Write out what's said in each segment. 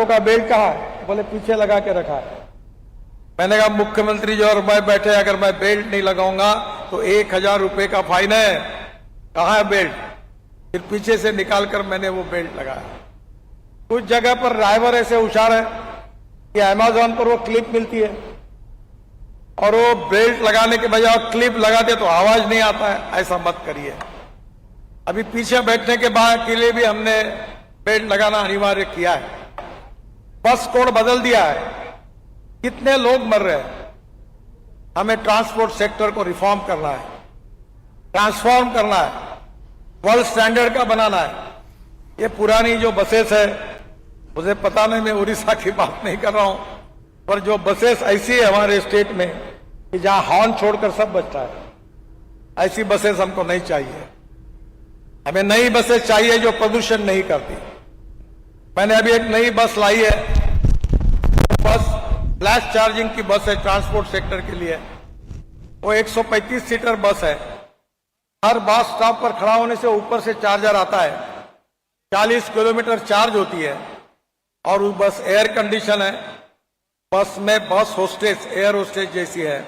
का बेल्ट कहाँ है? बोले पीछे लगा के रखा है। मैंने कहा मुख्यमंत्री जी और मैं बैठे, अगर मैं बेल्ट नहीं लगाऊंगा तो 1000 रुपए का फाइन है। कहाँ है बेल्ट? फिर पीछे से निकालकर मैंने वो बेल्ट लगाया। कुछ जगह पर ड्राइवर ऐसे होशियार है कि अमेज़न पर वो क्लिप मिलती है और वो बेल्ट लगाने के बजाय क्लिप लगाते तो आवाज नहीं आता है। ऐसा मत करिए। अभी पीछे बैठने के बाद के लिए भी हमने बेल्ट लगाना अनिवार्य किया है। बस कोड बदल दिया है। कितने लोग मर रहे हैं। हमें ट्रांसपोर्ट सेक्टर को रिफॉर्म करना है, ट्रांसफॉर्म करना है, वर्ल्ड स्टैंडर्ड का बनाना है। ये पुरानी जो बसेस है, मुझे पता नहीं, मैं उड़ीसा की बात नहीं कर रहा हूं, पर जो बसेस ऐसी है हमारे स्टेट में कि जहां हॉर्न छोड़कर सब बचता है, ऐसी बसेस हमको नहीं चाहिए। हमें नई बसेस चाहिए जो प्रदूषण नहीं करती। मैंने अभी एक नई बस लाई है। बस फ्लैश चार्जिंग की बस है ट्रांसपोर्ट सेक्टर के लिए। वो 135 सीटर बस है। हर बस स्टॉप पर खड़ा होने से ऊपर से चार्जर आता है। 40 किलोमीटर चार्ज होती है और वो बस एयर कंडीशन है। बस में बस होस्टेस, एयर होस्टेस जैसी है।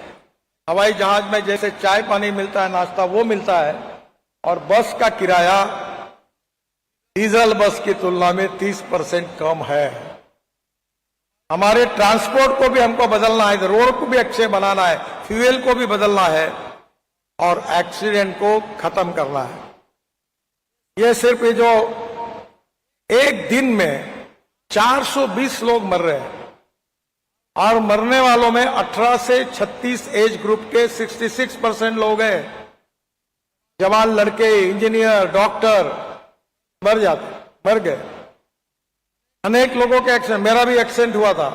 हवाई जहाज में जैसे चाय पानी मिलता है, नाश्ता, वो मिलता है। और बस का किराया डीजल बस की तुलना में 30% कम है। हमारे ट्रांसपोर्ट को भी हमको बदलना है, रोड को भी अच्छे बनाना है, फ्यूल को भी बदलना है और एक्सीडेंट को खत्म करना है। ये सिर्फ ये जो एक दिन में 420 लोग मर रहे हैं और मरने वालों में 18 से 36 एज ग्रुप के 66% लोग हैं। जवान लड़के, इंजीनियर, डॉक्टर मर गए। अनेक लोगों के एक्सीडेंट, मेरा भी एक्सीडेंट हुआ था।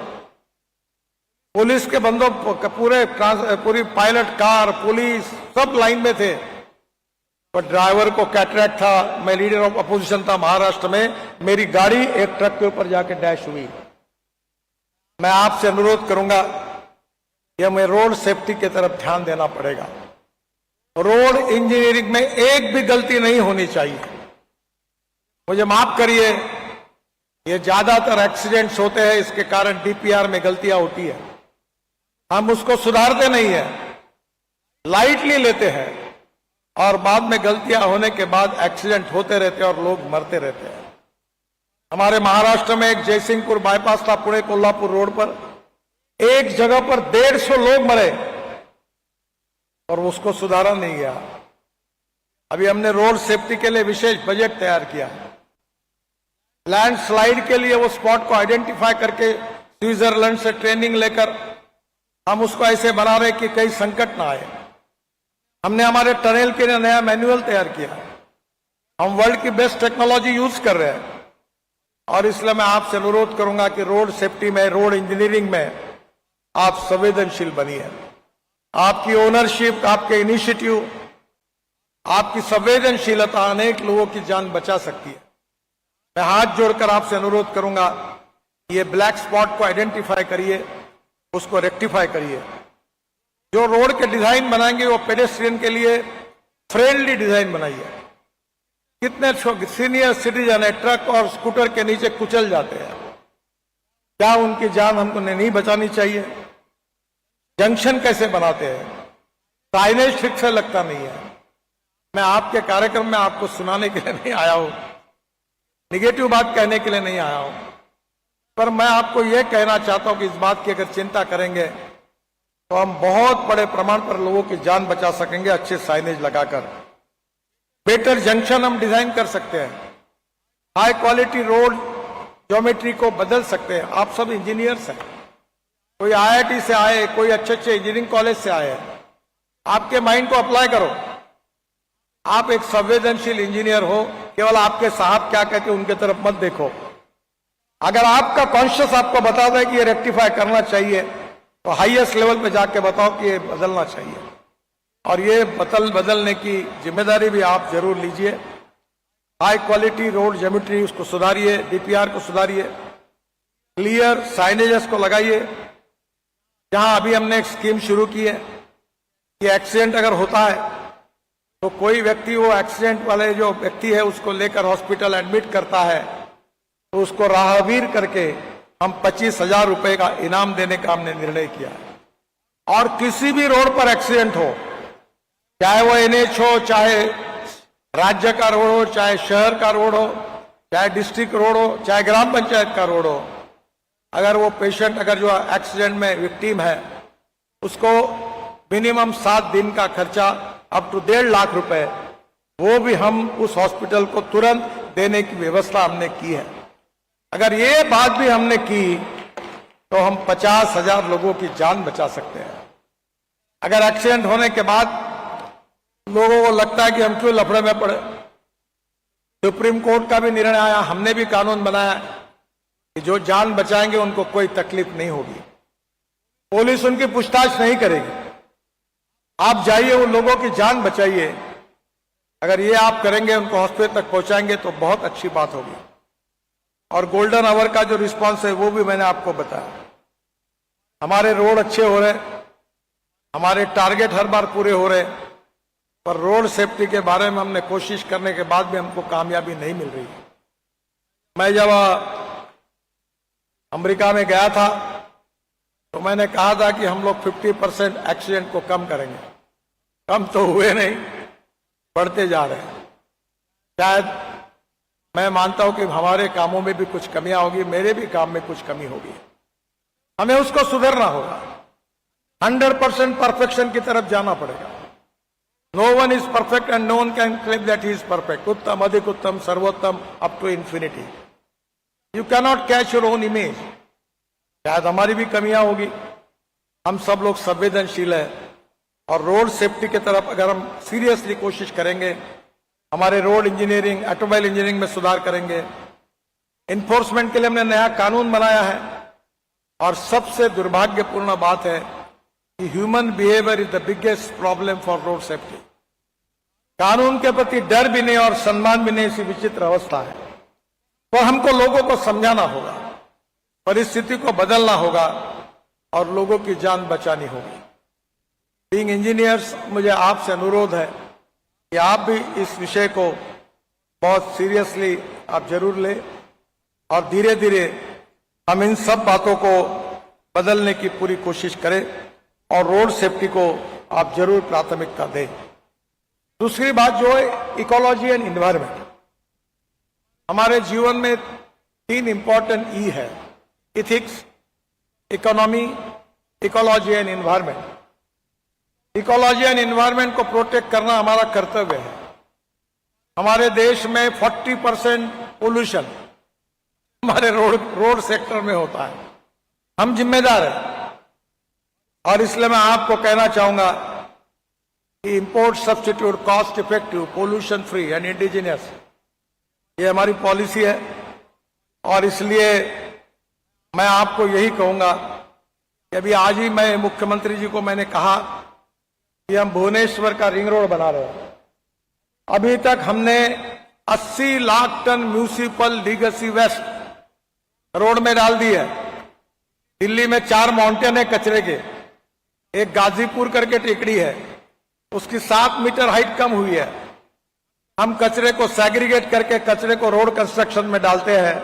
पुलिस के बंदों पूरी पायलट कार, पुलिस सब लाइन में थे, पर ड्राइवर को कैटरैक्ट था। मैं लीडर ऑफ अपोजिशन था महाराष्ट्र में। मेरी गाड़ी एक ट्रक के ऊपर जाके डैश हुई। मैं आपसे अनुरोध करूंगा कि हमें रोड सेफ्टी की तरफ ध्यान देना पड़ेगा। रोड इंजीनियरिंग में एक भी गलती नहीं होनी चाहिए। मुझे माफ करिए, ये ज्यादातर एक्सीडेंट्स होते हैं, इसके कारण डीपीआर में गलतियां होती है। हम उसको सुधारते नहीं है, लाइटली लेते हैं और बाद में गलतियां होने के बाद एक्सीडेंट होते रहते हैं और लोग मरते रहते हैं। हमारे महाराष्ट्र में एक जयसिंहपुर बाईपास था, पुणे कोल्हापुर रोड पर। एक जगह पर 150 लोग मरे और उसको सुधारा नहीं गया। अभी हमने रोड सेफ्टी के लिए विशेष बजट तैयार किया। लैंडस्लाइड के लिए वो स्पॉट को आइडेंटिफाई करके स्विट्जरलैंड से ट्रेनिंग लेकर हम उसको ऐसे बना रहे कि कहीं संकट ना आए। हमने हमारे टनल के लिए नया मैनुअल तैयार किया। हम वर्ल्ड की बेस्ट टेक्नोलॉजी यूज कर रहे हैं और इसलिए मैं आपसे अनुरोध करूंगा कि रोड सेफ्टी में, रोड इंजीनियरिंग में आप संवेदनशील बनिए। आपकी ओनरशिप, आपके इनिशिएटिव, आपकी संवेदनशीलता अनेक लोगों की जान बचा सकती है। मैं हाथ जोड़कर आपसे अनुरोध करूंगा, ये ब्लैक स्पॉट को आइडेंटिफाई करिए, उसको रेक्टिफाई करिए। जो रोड के डिजाइन बनाएंगे वो पेडेस्ट्रियन के लिए फ्रेंडली डिजाइन बनाइए। कितने सीनियर सिटीजन है ट्रक और स्कूटर के नीचे कुचल जाते हैं। क्या उनकी जान हमको नहीं बचानी चाहिए? जंक्शन कैसे बनाते हैं? साइनेज ठीक से लगता नहीं है। मैं आपके कार्यक्रम में आपको सुनाने के लिए नहीं आया हूं, निगेटिव बात कहने के लिए नहीं आया हूं, पर मैं आपको यह कहना चाहता हूं कि इस बात की अगर चिंता करेंगे तो हम बहुत बड़े प्रमाण पर लोगों की जान बचा सकेंगे। अच्छे साइनेज लगाकर बेटर जंक्शन हम डिजाइन कर सकते हैं। हाई क्वालिटी रोड ज्योमेट्री को बदल सकते हैं। आप सब इंजीनियर्स हैं, कोई आईआईटी से आए, कोई अच्छे इंजीनियरिंग कॉलेज से आए हैं। आपके माइंड को अप्लाई करो। आप एक संवेदनशील इंजीनियर हो, केवल आपके साहब क्या कहते हैं उनके तरफ मत देखो। अगर आपका कॉन्शियस आपको बता दे कि ये रेक्टिफाई करना चाहिए तो हाईएस्ट लेवल पे जाके बताओ कि ये बदलना चाहिए। और ये बदलने की जिम्मेदारी भी आप जरूर लीजिए। हाई क्वालिटी रोड ज्योमेट्री उसको सुधारिए, डीपीआर को सुधारिए, क्लियर साइनेजेस को लगाइए। जहां अभी हमने एक स्कीम शुरू की है कि एक्सीडेंट अगर होता है तो कोई व्यक्ति, वो एक्सीडेंट वाले जो व्यक्ति है उसको लेकर हॉस्पिटल एडमिट करता है तो उसको राहगीर करके हम 25,000 रुपए का इनाम देने का हमने निर्णय किया है। और किसी भी रोड पर एक्सीडेंट हो, चाहे वो NH हो, चाहे राज्य का रोड हो, चाहे शहर का रोड हो, चाहे डिस्ट्रिक्ट रोड हो, चाहे ग्राम पंचायत का रोड हो, अगर वो पेशेंट अगर जो एक्सीडेंट में विक्टिम है, उसको मिनिमम 7 दिन का खर्चा अप टू 1.5 लाख रुपए, वो भी हम उस हॉस्पिटल को तुरंत देने की व्यवस्था हमने की है। अगर ये बात भी हमने की तो हम 50,000 लोगों की जान बचा सकते हैं। अगर एक्सीडेंट होने के बाद लोगों को लगता है कि हम क्यों लफड़े में पड़े, सुप्रीम कोर्ट का भी निर्णय आया, हमने भी कानून बनाया कि जो जान बचाएंगे उनको कोई तकलीफ नहीं होगी, पुलिस उनकी पूछताछ नहीं करेगी। आप जाइए, उन लोगों की जान बचाइए। अगर ये आप करेंगे, उनको हॉस्पिटल तक पहुंचाएंगे तो बहुत अच्छी बात होगी। और गोल्डन आवर का जो रिस्पांस है वो भी मैंने आपको बताया। हमारे रोड अच्छे हो रहे, हमारे टारगेट हर बार पूरे हो रहे, पर रोड सेफ्टी के बारे में हमने कोशिश करने के बाद भी हमको कामयाबी नहीं मिल रही। मैं जब अमेरिका में गया था तो मैंने कहा था कि हम लोग 50% एक्सीडेंट को कम करेंगे। कम तो हुए नहीं, बढ़ते जा रहे हैं। शायद मैं मानता हूं कि हमारे कामों में भी कुछ कमियां होगी, मेरे भी काम में कुछ कमी होगी, हमें उसको सुधरना होगा। 100% परफेक्शन की तरफ जाना पड़ेगा। No one is perfect and no one can claim that he is perfect. उत्तम, अधिक उत्तम, सर्वोत्तम, up to infinity. You cannot catch your own image. शायद हमारी भी कमियां होगी, हम सब लोग संवेदनशील है, और रोड सेफ्टी की तरफ अगर हम सीरियसली कोशिश करेंगे, हमारे रोड इंजीनियरिंग, ऑटोमोबाइल इंजीनियरिंग में सुधार करेंगे, इन्फोर्समेंट के लिए हमने नया कानून बनाया है। और सबसे दुर्भाग्यपूर्ण बात है कि human behaviour is the biggest problem for road safety. कानून के प्रति डर भी नहीं और सम्मान भी नहीं, ऐसी विचित्र अवस्था है। तो हमको लोगों को समझाना होगा, परिस्थिति को बदलना होगा और लोगों की जान बचानी होगी। बीइंग इंजीनियर्स, मुझे आपसे अनुरोध है कि आप भी इस विषय को बहुत सीरियसली आप जरूर लें और धीरे धीरे हम इन सब बातों को बदलने की पूरी कोशिश करें और रोड सेफ्टी को आप जरूर प्राथमिकता दें। दूसरी बात जो है इकोलॉजी एंड इन्वायरमेंट। हमारे जीवन में 3 इंपॉर्टेंट ई है: ethics, economy, ecology and environment. Ecology and environment को प्रोटेक्ट करना हमारा कर्तव्य है। हमारे देश में 40% पोल्यूशन हमारे रोड सेक्टर में होता है। हम जिम्मेदार हैं और इसलिए मैं आपको कहना चाहूंगा कि import substitute, cost effective, pollution free and indigenous, ये हमारी पॉलिसी है। और इसलिए मैं आपको यही कहूंगा कि अभी आज ही मैं मुख्यमंत्री जी को मैंने कहा कि हम भुवनेश्वर का रिंग रोड बना रहे हैं। अभी तक हमने 80 lakh ton municipal legacy waste road में डाल दी है। दिल्ली में 4 माउंटेन है कचरे के, एक गाजीपुर करके टेकड़ी है, उसकी 7 मीटर हाइट कम हुई है। हम कचरे को सेग्रीगेट करके कचरे को रोड कंस्ट्रक्शन में डालते हैं।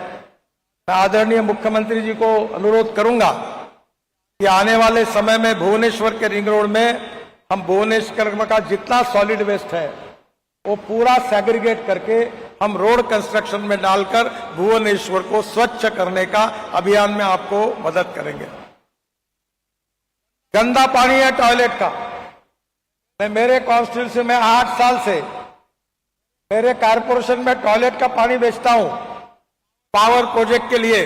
मैं आदरणीय मुख्यमंत्री जी को अनुरोध करूंगा कि आने वाले समय में भुवनेश्वर के रिंग रोड में हम भुवनेश्वर का जितना सॉलिड वेस्ट है वो पूरा सेग्रीगेट करके हम रोड कंस्ट्रक्शन में डालकर भुवनेश्वर को स्वच्छ करने का अभियान में आपको मदद करेंगे। गंदा पानी है टॉयलेट का। मैं मेरे कॉन्स्टिट्यूंसी में 8 साल से मेरे कारपोरेशन में टॉयलेट का पानी बेचता हूं पावर प्रोजेक्ट के लिए,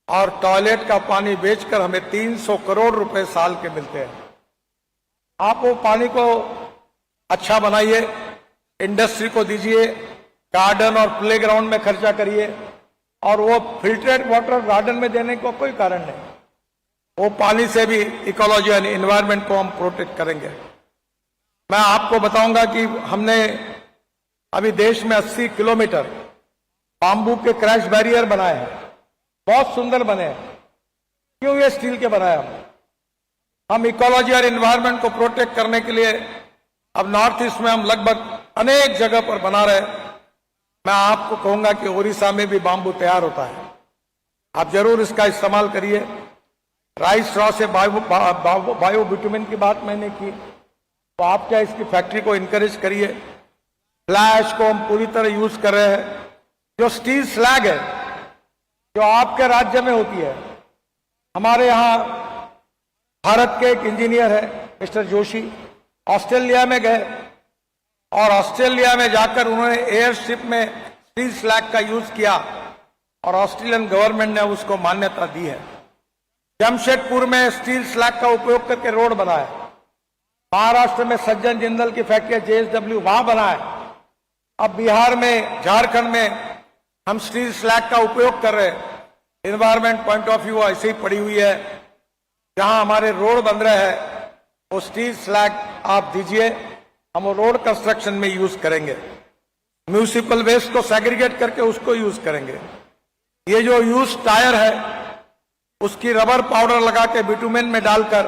और टॉयलेट का पानी बेचकर हमें 300 करोड़ रुपए साल के मिलते हैं। आप वो पानी को अच्छा बनाइए, इंडस्ट्री को दीजिए, गार्डन और प्लेग्राउंड में खर्चा करिए, और वो फिल्टरेड वाटर गार्डन में देने को कोई कारण नहीं। वो पानी से भी इकोलॉजी एंड एनवायरनमेंट को हम प्रोटेक्ट करेंगे। मैं आपको बताऊंगा कि हमने अभी देश में 80 किलोमीटर बांबू के क्रैश बैरियर बनाए हैं, बहुत सुंदर बने हैं। क्यों ये स्टील के बनाए? हम इकोलॉजी और एनवायरनमेंट को प्रोटेक्ट करने के लिए अब नॉर्थ ईस्ट में हम लगभग अनेक जगह पर बना रहे हैं। मैं आपको कहूंगा कि ओडिशा में भी बांबू तैयार होता है। आप जरूर इसका इस्तेमाल करिए। राइस स्ट्रॉ से बायो बिटुमिन की बात मैंने की, तो आप क्या इसकी फैक्ट्री को इनकरेज करिए। फ्लैश को हम पूरी तरह यूज कर रहे हैं। जो स्टील स्लैग है जो आपके राज्य में होती है, हमारे यहाँ भारत के एक इंजीनियर है मिस्टर जोशी, ऑस्ट्रेलिया में गए और ऑस्ट्रेलिया में जाकर उन्होंने एयरशिप में स्टील स्लैग का यूज किया और ऑस्ट्रेलियन गवर्नमेंट ने उसको मान्यता दी है। जमशेदपुर में स्टील स्लैग का उपयोग करके रोड बना है। महाराष्ट्र में सज्जन जिंदल की फैक्ट्री JSW वहां बना है। अब बिहार में, झारखंड में हम स्टील स्लैग का उपयोग कर रहे हैं। एनवायरमेंट पॉइंट ऑफ व्यू ऐसे ही पड़ी हुई है। जहां हमारे रोड बन रहे हैं वो स्टील स्लैग आप दीजिए, हम वो रोड कंस्ट्रक्शन में यूज करेंगे। म्यूनिसिपल वेस्ट को सेग्रीगेट करके उसको यूज करेंगे। ये जो यूज टायर है उसकी रबर पाउडर लगा के बिटुमेन में डालकर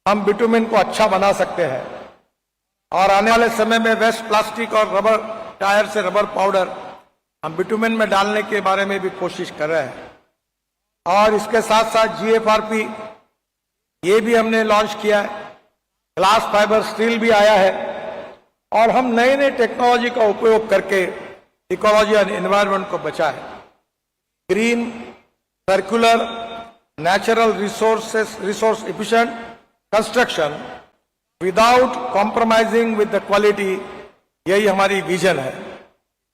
हम बिटुमेन को अच्छा बना सकते हैं। और आने वाले समय में वेस्ट प्लास्टिक और रबर टायर से रबर पाउडर हम बिटुमेन में डालने के बारे में भी कोशिश कर रहे हैं। और इसके साथ साथ GFRP ये भी हमने लॉन्च किया है। ग्लास फाइबर स्टील भी आया है और हम नए नए टेक्नोलॉजी का उपयोग करके इकोलॉजी और एनवायरनमेंट को बचाए। Green, circular, natural resource efficient construction without compromising with the quality, यही हमारी विजन है।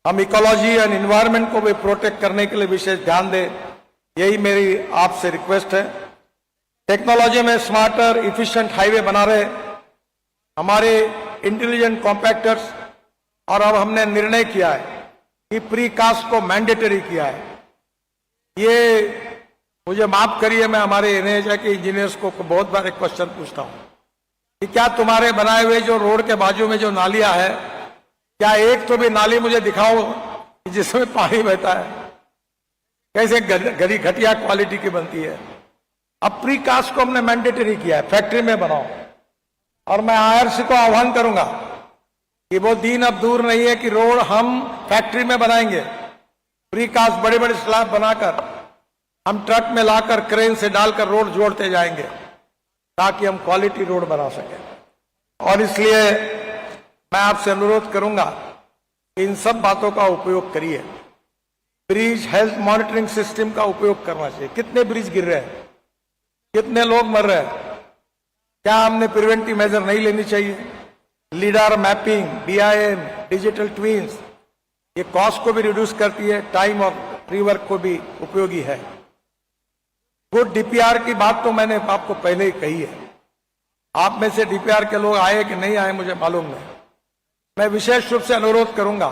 हम इकोलॉजी और एनवायरनमेंट को भी प्रोटेक्ट करने के लिए विशेष ध्यान दें, यही मेरी आपसे रिक्वेस्ट है। टेक्नोलॉजी में स्मार्टर इफिशिएंट हाईवे बना रहे हमारे इंटेलिजेंट कॉम्पैक्टर्स, और अब हमने निर्णय किया है कि प्री कास्ट को मैंडेटरी किया है। ये मुझे माफ करिए, मैं हमारे NHAI के इंजीनियर्स को बहुत बार एक क्वेश्चन पूछता हूं कि क्या तुम्हारे बनाए हुए जो रोड के बाजू में जो नालियां है, क्या एक तो भी नाली मुझे दिखाओ जिसमें पानी बहता है? कैसे गली घटिया क्वालिटी की बनती है। अब प्री कास्ट को हमने मैंडेटरी किया है, फैक्ट्री में बनाओ। और मैं IRC को आह्वान करूंगा कि वो दिन अब दूर नहीं है कि रोड हम फैक्ट्री में बनाएंगे। प्री कास्ट बड़े बड़े स्लैब बनाकर हम ट्रक में लाकर क्रेन से डालकर रोड जोड़ते जाएंगे ताकि हम क्वालिटी रोड बना सकें। और इसलिए मैं आपसे अनुरोध करूंगा कि इन सब बातों का उपयोग करिए। ब्रिज हेल्थ मॉनिटरिंग सिस्टम का उपयोग करना चाहिए। कितने ब्रिज गिर रहे हैं, कितने लोग मर रहे हैं, क्या हमने प्रिवेंटिव मेजर नहीं लेनी चाहिए? लीडार मैपिंग, BIM, डिजिटल ट्विन्स, ये कॉस्ट को भी रिड्यूस करती है, टाइम और रिवर्क को भी उपयोगी है। गुड DPR की बात तो मैंने आपको पहले ही कही है। आप में से DPR के लोग आए कि नहीं आए मुझे मालूम नहीं। मैं विशेष रूप से अनुरोध करूंगा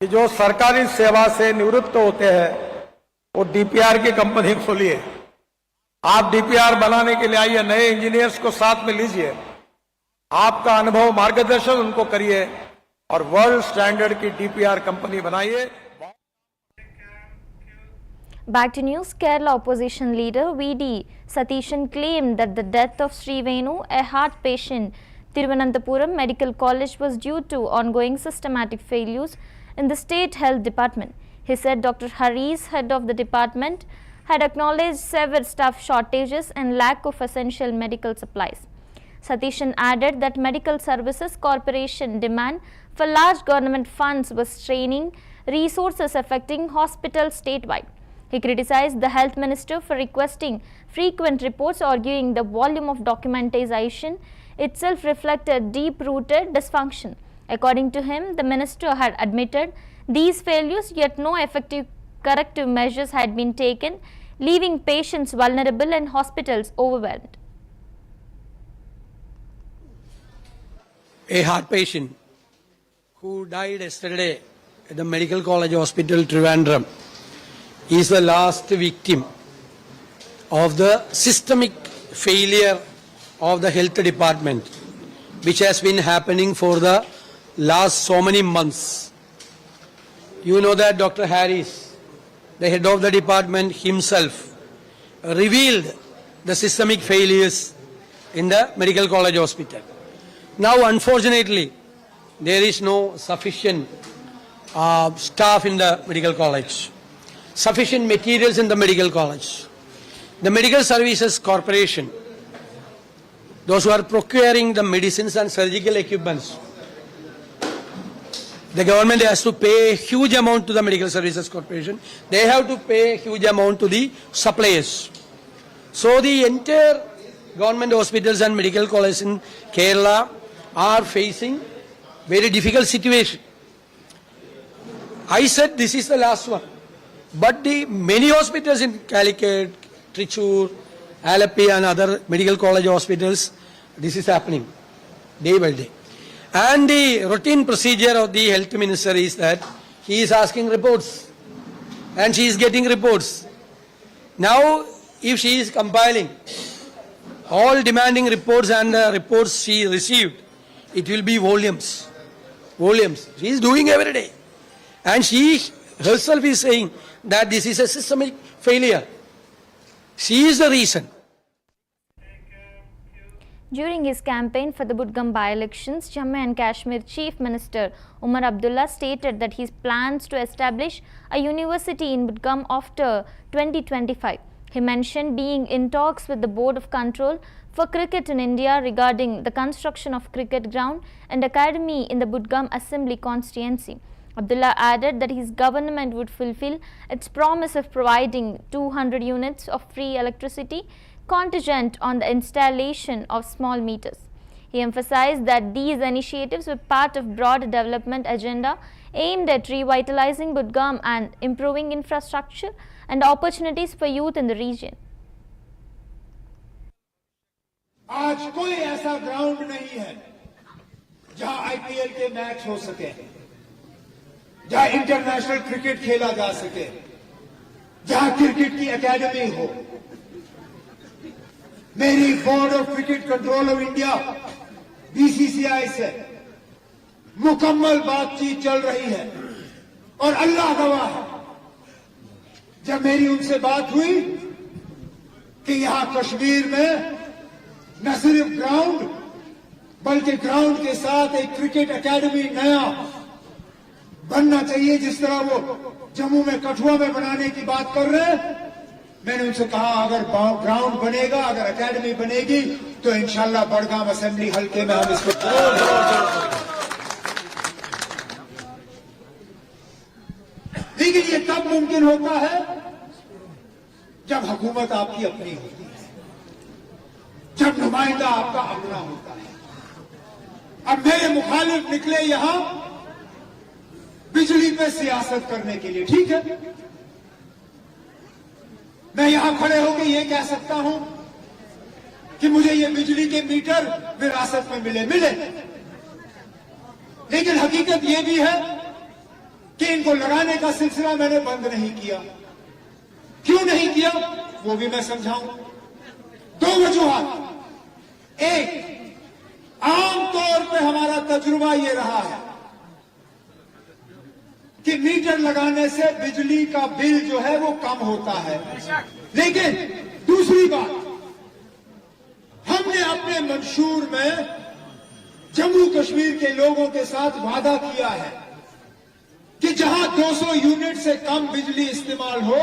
कि जो सरकारी सेवा से निवृत्त होते हैं वो DPR की कंपनी खोलिए। आप DPR बनाने के लिए आइए, नए इंजीनियर्स को साथ में लीजिए, आपका अनुभव मार्गदर्शन उनको करिए और वर्ल्ड स्टैंडर्ड की DPR कंपनी बनाइए। Back to news. Kerala opposition leader VD Satishan claimed that the death of Sri Venu, a heart patient, Thiruvananthapuram Medical College, was due to ongoing systematic failures in the state health department. He said Dr. Haris, head of the department, had acknowledged severe staff shortages and lack of essential medical supplies. Satishan added that Medical Services Corporation demand for large government funds was straining resources affecting hospitals statewide. He criticized the health minister for requesting frequent reports, arguing the volume of documentation itself reflected deep-rooted dysfunction. According to him, the minister had admitted these failures, yet no effective corrective measures had been taken, leaving patients vulnerable and hospitals overwhelmed. A heart patient who died yesterday at the Medical College Hospital, Trivandrum, is the last victim of the systemic failure of the health department, which has been happening for the last so many months. You know that Dr. Harris, the head of the department himself, revealed the systemic failures in the Medical College Hospital. Now, unfortunately, there is no sufficient staff in the medical college. sufficient materials in the medical college. The Medical Services Corporation, those who are procuring the medicines and surgical equipments, the government has to pay a huge amount to the Medical Services Corporation. They have to pay a huge amount to the suppliers. So the entire government hospitals and medical colleges in Kerala are facing very difficult situation. I said this is the last one. But the many hospitals in Calicut, Trichur, Alleppey and other medical college hospitals, this is happening day by day. And the routine procedure of the health minister is that he is asking reports and she is getting reports. Now, if she is compiling all demanding reports and the reports she received, it will be volumes. Volumes. She is doing every day. And she herself is saying that this is a systemic failure. She is the reason. During his campaign for the Budgam by-elections, Jammu and Kashmir Chief Minister Umar Abdullah stated that he plans to establish a university in Budgam after 2025. He mentioned being in talks with the Board of Control for Cricket in India regarding the construction of cricket ground and academy in the Budgam Assembly constituency. Abdullah added that his government would fulfill its promise of providing 200 units of free electricity contingent on the installation of small meters. He emphasized that these initiatives were part of broader development agenda aimed at revitalizing Budgam and improving infrastructure and opportunities for youth in the region. आज कोई ऐसा ground नहीं है जहां IPL के match हो सके, जहां इंटरनेशनल क्रिकेट खेला जा सके, जहां क्रिकेट की एकेडमी हो। मेरी board of cricket control of India BCCI से मुकम्मल बातचीत चल रही है और अल्लाह गवाह है, जब मेरी उनसे बात हुई कि यहां कश्मीर में न सिर्फ ग्राउंड बल्कि ग्राउंड के साथ एक क्रिकेट एकेडमी नया बनना चाहिए, जिस तरह वो जम्मू में कठुआ में बनाने की बात कर रहे हैं। मैंने उनसे कहा अगर ग्राउंड बनेगा, अगर एकेडमी बनेगी तो इंशाल्लाह बड़गाम असेंबली हल्के में हम इसको लेकिन ये तब मुमकिन होता है जब हुकूमत आपकी अपनी होती है, जब नुमाइंदा आपका अपना होता है। अब मेरे मुखालिफ निकले यहां बिजली पे सियासत करने के लिए, ठीक है, मैं यहां खड़े होकर यह कह सकता हूं कि मुझे ये बिजली के मीटर विरासत में मिले, लेकिन हकीकत यह भी है कि इनको लगाने का सिलसिला मैंने बंद नहीं किया। क्यों नहीं किया वो भी मैं समझाऊं। दो वजूहात। एक, आमतौर पे हमारा तजुर्बा ये रहा है कि मीटर लगाने से बिजली का बिल जो है वो कम होता है, लेकिन दूसरी बात, हमने अपने मंशूर में जम्मू कश्मीर के लोगों के साथ वादा किया है कि जहां 200 यूनिट से कम बिजली इस्तेमाल हो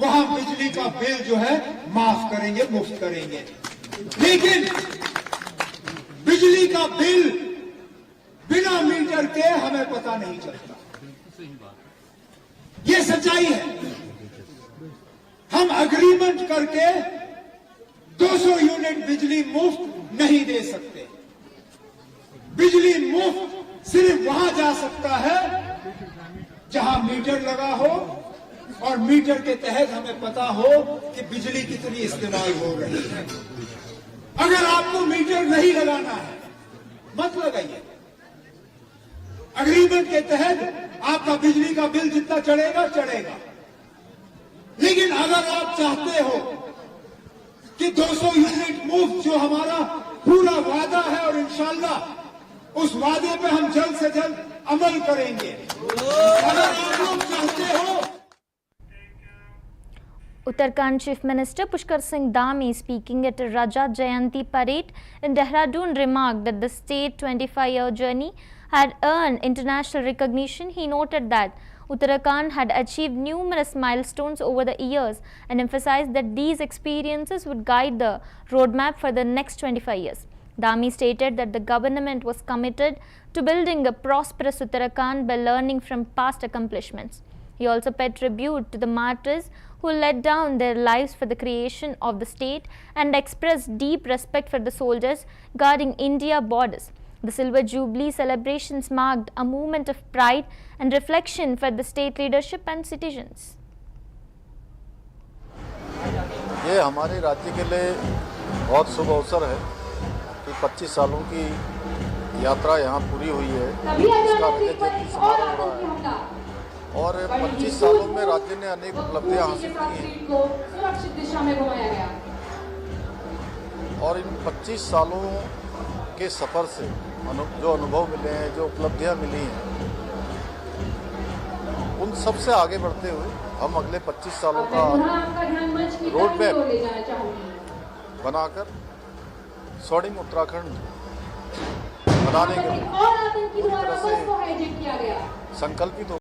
वहां बिजली का बिल जो है माफ करेंगे, मुफ्त करेंगे। लेकिन बिजली का बिल बिना मीटर के हमें पता नहीं चलता, ये सच्चाई है। हम एग्रीमेंट करके 200 यूनिट बिजली मुफ्त नहीं दे सकते। बिजली मुफ्त सिर्फ वहां जा सकता है जहां मीटर लगा हो और मीटर के तहत हमें पता हो कि बिजली कितनी इस्तेमाल हो रही है। अगर आपको मीटर नहीं लगाना है मत लगाइए, एग्रीमेंट के तहत आपका बिजली का बिल जितना चढ़ेगा चढ़ेगा। लेकिन अगर आप चाहते हो कि 200 यूनिट मुफ्त जो हमारा पूरा वादा है और इंशाल्लाह उस वादे पे हम जल्द से जल्द अमल करेंगे, अगर आप लोग चाहते हो। Uttarakhand Chief Minister Pushkar Singh Dhami, speaking at a Rajat Jayanti parade in Dehradun, remarked that the state 25-year journey had earned international recognition. He noted that Uttarakhand had achieved numerous milestones over the years and emphasized that these experiences would guide the roadmap for the next 25 years. Dhami stated that the government was committed to building a prosperous Uttarakhand by learning from past accomplishments. He also paid tribute to the martyrs who laid down their lives for the creation of the state and expressed deep respect for the soldiers guarding India's borders. The Silver Jubilee celebrations marked a moment of pride and reflection for the state leadership and citizens. ये हमारे राज्य के लिए बहुत शुभ अवसर है कि 25 सालों की यात्रा यहाँ पूरी हुई है। इसका रजत जयंती समारोह हो रहा है और 25 सालों में राज्य ने अनेक उपलब्धियां हासिल की हैं और इन 25 सालों के सफर से जो अनुभव मिले हैं, जो उपलब्धियां मिली हैं, उन सब से आगे बढ़ते हुए हम अगले 25 सालों का रोड मैप बनाकर स्वर्णिम उत्तराखंड बनाने के लिए पूरी तरह से संकल्पित हो